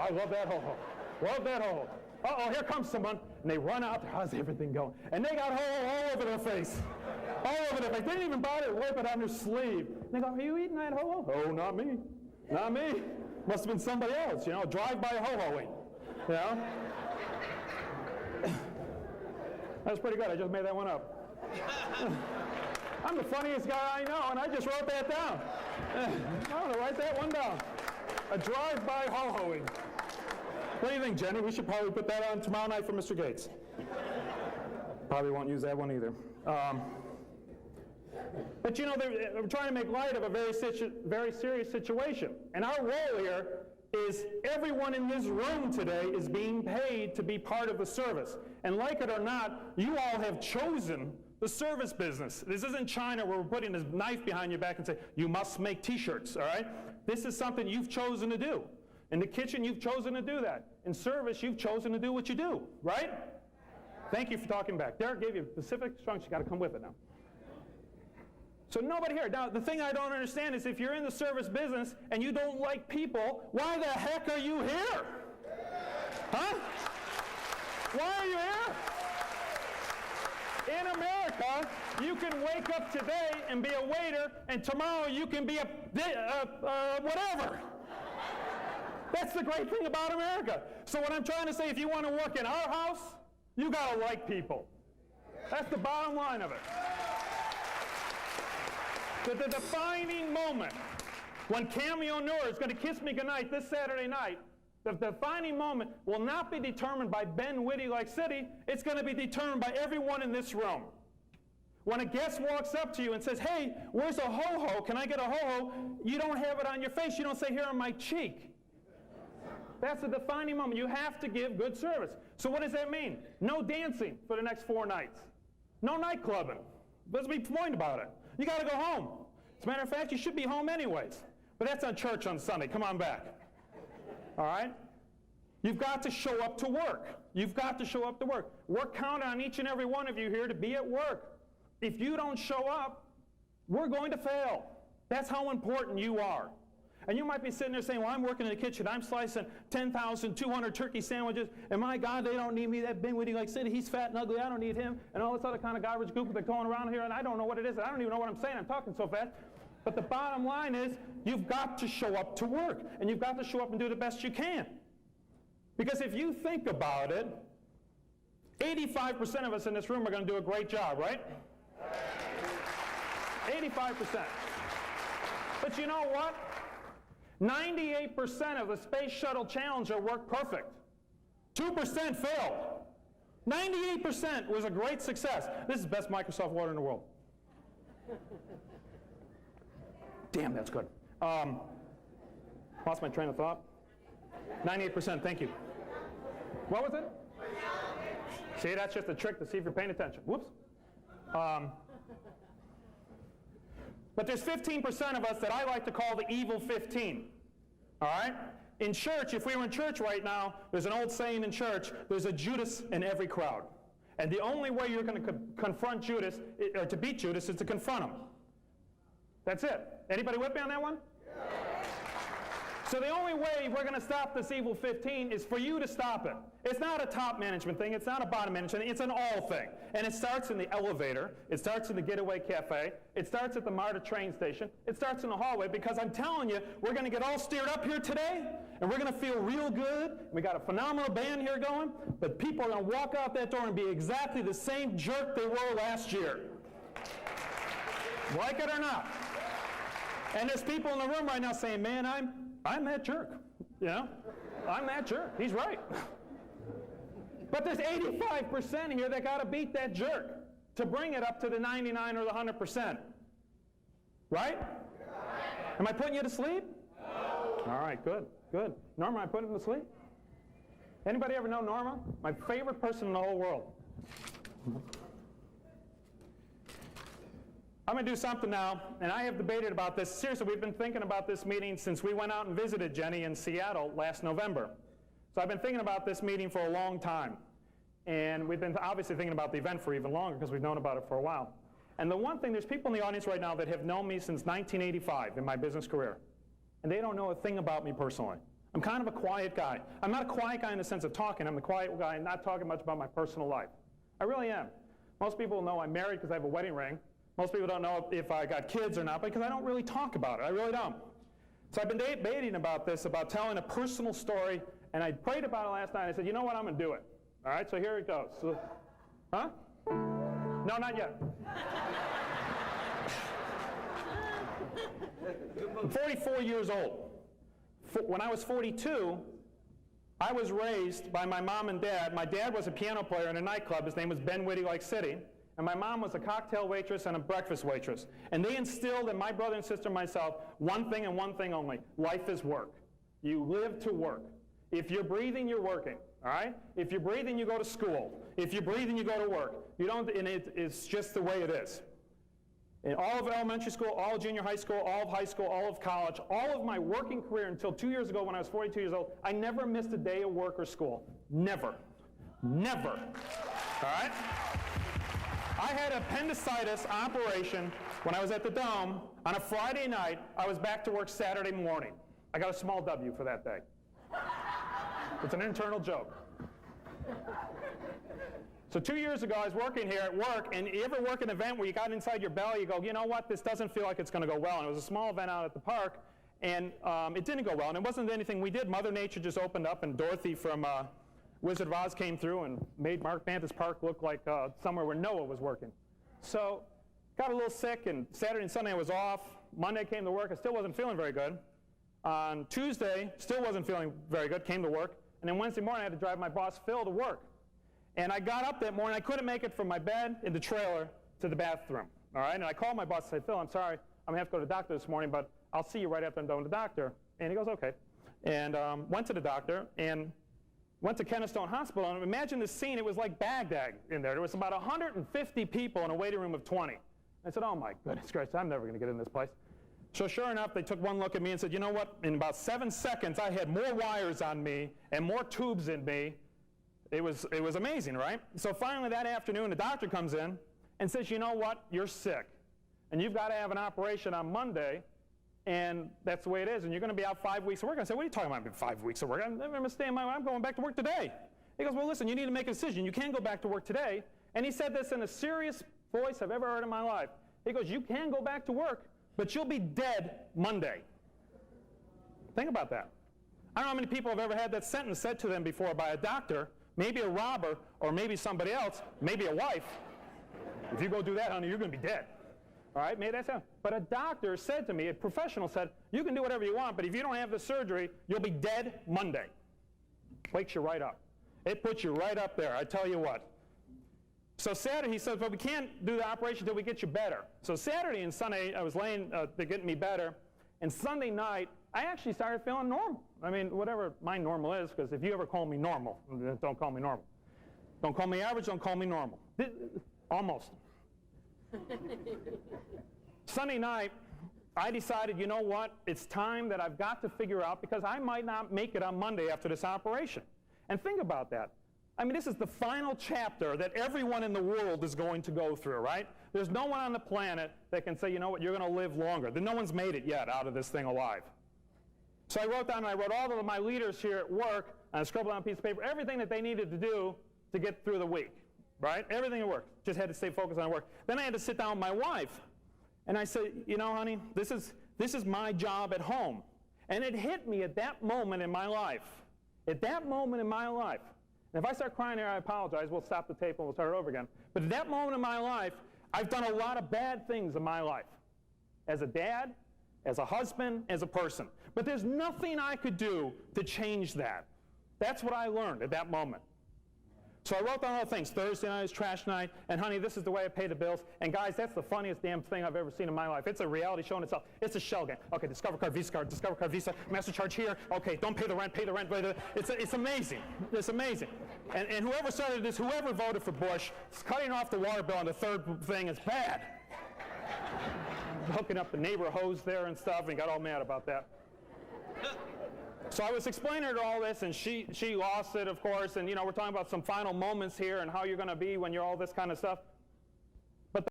I love that ho-ho. Love that ho-ho. Uh-oh, here comes someone. And they run out there. How's everything going? And they got ho-ho all over their face. All over their face. They didn't even bother to wipe it on their sleeve. And they go, are you eating that ho-ho? Oh, not me. Not me. Must have been somebody else, you know, drive-by ho-hoing. You know? That's pretty good. I just made that one up. I'm the funniest guy I know, and I just wrote that down. I'm going to write that one down. A drive-by ho-hoing. What do you think, Jenny? We should probably put that on tomorrow night for Mr. Gates. Probably won't use that one either. But you know, we're trying to make light of a very serious situation. And our role here is everyone in this room today is being paid to be part of the service. And like it or not, you all have chosen the service business. This isn't China where we're putting a knife behind your back and say, you must make t-shirts, all right? This is something you've chosen to do. In the kitchen, you've chosen to do that. In service, you've chosen to do what you do, right? Thank you for talking back. Derek gave you specific instructions. You got to come with it now. So nobody here. Now, the thing I don't understand is if you're in the service business and you don't like people, why the heck are you here? Huh? Why are you here? In America, you can wake up today and be a waiter, and tomorrow you can be a whatever. That's the great thing about America. So what I'm trying to say, if you want to work in our house, you got to like people. That's the bottom line of it. The defining moment when Cammy O'Nora is going to kiss me goodnight this Saturday night, the defining moment will not be determined by Ben Whitty like City. It's going to be determined by everyone in this room. When a guest walks up to you and says, hey, where's a ho-ho? Can I get a ho-ho? You don't have it on your face. You don't say, here on my cheek. That's the defining moment. You have to give good service. So what does that mean? No dancing for the next 4 nights. No night clubbing. Let's be point about it. You got to go home. As a matter of fact, you should be home anyways. But that's on church on Sunday. Come on back. All right? You've got to show up to work. You've got to show up to work. We're counting on each and every one of you here to be at work. If you don't show up, we're going to fail. That's how important you are. And you might be sitting there saying, well, I'm working in the kitchen. I'm slicing 10,200 turkey sandwiches, and my God, they don't need me. That Ben Whitty like City, he's fat and ugly. I don't need him. And all this other kind of garbage goop that's going around here, and I don't know what it is. I don't even know what I'm saying. I'm talking so fast. But the bottom line is, you've got to show up to work, and you've got to show up and do the best you can. Because if you think about it, 85% of us in this room are going to do a great job, right? 85%. But you know what? 98% of the Space Shuttle Challenger worked perfect. 2% failed. 98% was a great success. This is the best Microsoft water in the world. Damn, that's good. Lost my train of thought. 98%, thank you. What was it? See, that's just a trick to see if you're paying attention. Whoops. But there's 15% of us that I like to call the evil 15. All right? In church, if we were in church right now, there's an old saying in church, there's a Judas in every crowd. And the only way you're going to confront Judas, or to beat Judas, is to confront him. That's it. Anybody with me on that one? So the only way we're going to stop this evil 15 is for you to stop it. It's not a top management thing. It's not a bottom management thing. It's an all thing. And it starts in the elevator. It starts in the Getaway Cafe. It starts at the MARTA train station. It starts in the hallway, because I'm telling you, we're going to get all steered up here today, and we're going to feel real good. We got a phenomenal band here going, but people are going to walk out that door and be exactly the same jerk they were last year. Like it or not. And there's people in the room right now saying, man, I'm that jerk, you know? I'm that jerk. He's right. But there's 85% here that got to beat that jerk to bring it up to the 99 or the 100%. Right? Am I putting you to sleep? No. All right, good, good. Norma, I put him to sleep? Anybody ever know Norma? My favorite person in the whole world. I'm going to do something now, and I have debated about this. Seriously, we've been thinking about this meeting since we went out and visited Jenny in Seattle last November. So I've been thinking about this meeting for a long time. And we've been obviously thinking about the event for even longer, because we've known about it for a while. And the one thing, there's people in the audience right now that have known me since 1985 in my business career. And they don't know a thing about me personally. I'm kind of a quiet guy. I'm not a quiet guy in the sense of talking. I'm a quiet guy and not talking much about my personal life. I really am. Most people know I'm married because I have a wedding ring. Most people don't know if I got kids or not because I don't really talk about it. I really don't. So I've been debating about this, about telling a personal story, and I prayed about it last night. I said, you know what, I'm going to do it. All right, so here it goes. So, huh? No, not yet. I'm 44 years old. When I was 42, I was raised by my mom and dad. My dad was a piano player in a nightclub. His name was Ben Whitty Like City. And my mom was a cocktail waitress and a breakfast waitress. And they instilled in my brother and sister and myself one thing and one thing only. Life is work. You live to work. If you're breathing, you're working. All right? If you're breathing, you go to school. If you're breathing, you go to work. You don't, and it's just the way it is. In all of elementary school, all of junior high school, all of high school, all of college, all of my working career until 2 years ago when I was 42 years old, I never missed a day of work or school. Never. Never. All right? I had appendicitis operation when I was at the Dome. On a Friday night, I was back to work Saturday morning. I got a small W for that day. It's an internal joke. So 2 years ago, I was working here at work, and you ever work an event where you got inside your belly, you go, you know what, this doesn't feel like it's going to go well. And it was a small event out at the park, and it didn't go well. And it wasn't anything we did. Mother Nature just opened up, and Dorothy from Wizard of Oz came through and made Mark Banthas Park look like somewhere where Noah was working. So got a little sick, and Saturday and Sunday I was off. Monday came to work. I still wasn't feeling very good. On Tuesday, still wasn't feeling very good, came to work. And then Wednesday morning, I had to drive my boss, Phil, to work. And I got up that morning. I couldn't make it from my bed in the trailer to the bathroom. All right? And I called my boss and said, Phil, I'm sorry. I'm going to have to go to the doctor this morning, but I'll see you right after I'm done with the doctor. And he goes, okay. And went to the doctor and went to Kennestone Hospital. And imagine this scene. It was like Baghdad in there. There was about 150 people in a waiting room of 20. I said, oh, my goodness gracious, I'm never going to get in this place. So sure enough, they took one look at me and said, you know what? In about 7 seconds, I had more wires on me and more tubes in me. It was amazing, right? So finally that afternoon, the doctor comes in and says, you know what? You're sick. And you've got to have an operation on Monday, and that's the way it is. And you're going to be out 5 weeks of work. I said, what are you talking about, 5 weeks of work? I'm going back to work today. He goes, well, listen, you need to make a decision. You can't go back to work today. And he said this in the serious voice I've ever heard in my life. He goes, you can go back to work, but you'll be dead Monday. Think about that. I don't know how many people have ever had that sentence said to them before by a doctor, maybe a robber, or maybe somebody else, maybe a wife. If you go do that, honey, you're going to be dead. All right, maybe that's how. But a doctor said to me, a professional said, you can do whatever you want, but if you don't have the surgery, you'll be dead Monday. Wakes you right up. It puts you right up there, I tell you what. So Saturday, he says, well, we can't do the operation until we get you better. So Saturday and Sunday, I was laying to get me better. And Sunday night, I actually started feeling normal. I mean, whatever my normal is, because if you ever call me normal, don't call me normal. Don't call me average, don't call me normal. Almost. Sunday night, I decided, you know what? It's time that I've got to figure out, because I might not make it on Monday after this operation. And think about that. I mean, this is the final chapter that everyone in the world is going to go through, right? There's no one on the planet that can say, you know what, you're going to live longer. No one's made it yet out of this thing alive. So I wrote down, and I wrote all of my leaders here at work, and I scribbled on a piece of paper everything that they needed to do to get through the week, right? Everything at work. Just had to stay focused on work. Then I had to sit down with my wife, and I said, you know, honey, this is my job at home. And it hit me at that moment in my life. At that moment in my life. And if I start crying here, I apologize. We'll stop the tape and we'll start it over again. But at that moment in my life, I've done a lot of bad things in my life. As a dad, as a husband, as a person. But there's nothing I could do to change that. That's what I learned at that moment. So I wrote down all the things. Thursday night is trash night, and honey, this is the way I pay the bills. And guys, that's the funniest damn thing I've ever seen in my life. It's a reality show in itself. It's a shell game. Okay, Discover Card, Visa Card, Discover Card, Visa, Master Charge here. Okay, don't pay the rent, pay the rent. It's amazing. It's amazing. And whoever started this, whoever voted for Bush, cutting off the water bill on the third thing is bad. Hooking up the neighbor hose there and stuff, and got all mad about that. So I was explaining her all this, and she lost it, of course, and, you know, we're talking about some final moments here and how you're going to be when you're all this kind of stuff.